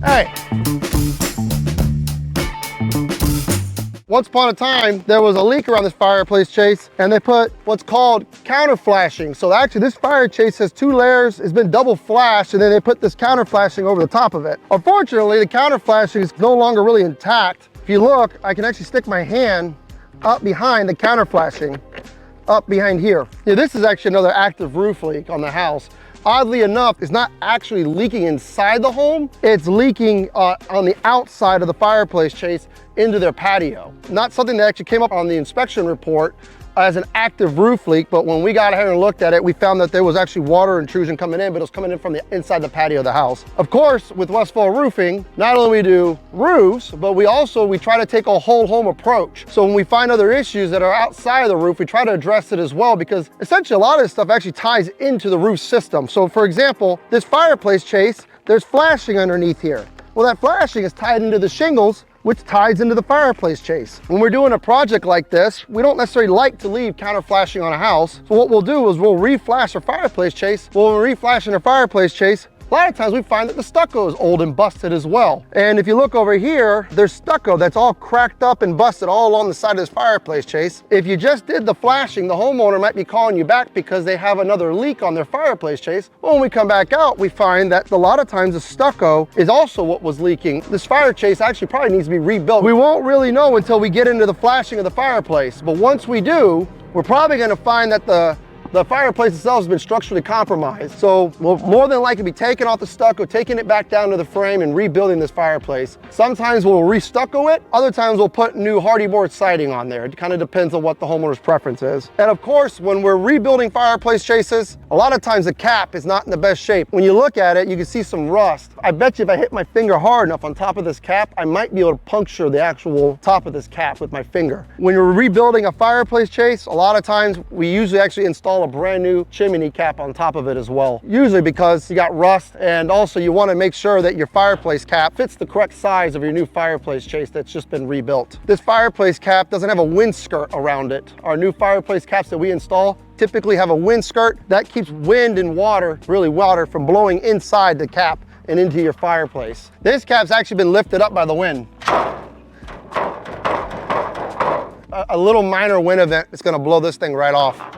Hey. Once upon a time, there was a leak around this fireplace chase, and they put what's called counter flashing. So actually this fire chase has 2 layers, it's been double flashed, and then they put this counter flashing over the top of it. Unfortunately, the counter flashing is no longer really intact. If you look, I can actually stick my hand up behind the counter flashing, up behind here. Yeah, this is actually another active roof leak on the house. Oddly enough, it's not actually leaking inside the home, it's leaking on the outside of the fireplace chase into their patio. Not something that actually came up on the inspection report as an active roof leak, but when we got here and looked at it, we found that there was actually water intrusion coming in, but it was coming in from the inside the patio of the house. Of course, with Westfall Roofing, not only we do roofs, but we try to take a whole home approach. So when we find other issues that are outside of the roof, we try to address it as well, because essentially a lot of this stuff actually ties into the roof system. So for example, this fireplace chase, there's flashing underneath here. Well, that flashing is tied into the shingles, which ties into the fireplace chase. When we're doing a project like this, we don't necessarily like to leave counter flashing on a house. So what we'll do is we'll re-flash our fireplace chase. Well, when we're re-flashing our fireplace chase, a lot of times we find that the stucco is old and busted as well. And if you look over here, there's stucco that's all cracked up and busted all along the side of this fireplace chase. If you just did the flashing, the homeowner might be calling you back because they have another leak on their fireplace chase. Well, when we come back out, we find that a lot of times the stucco is also what was leaking. This fire chase actually probably needs to be rebuilt. We won't really know until we get into the flashing of the fireplace. But once we do, we're probably gonna find that the fireplace itself has been structurally compromised. So we'll more than likely be taking off the stucco, taking it back down to the frame and rebuilding this fireplace. Sometimes we'll re-stucco it, other times we'll put new hardy board siding on there. It kind of depends on what the homeowner's preference is. And of course, when we're rebuilding fireplace chases, a lot of times the cap is not in the best shape. When you look at it, you can see some rust. I bet you if I hit my finger hard enough on top of this cap, I might be able to puncture the actual top of this cap with my finger. When you're rebuilding a fireplace chase, a lot of times we usually actually install a brand new chimney cap on top of it as well. Usually because you got rust, and also you want to make sure that your fireplace cap fits the correct size of your new fireplace chase that's just been rebuilt. This fireplace cap doesn't have a wind skirt around it. Our new fireplace caps that we install typically have a wind skirt that keeps wind and water, really water, from blowing inside the cap and into your fireplace. This cap's actually been lifted up by the wind. A little minor wind event is going to blow this thing right off.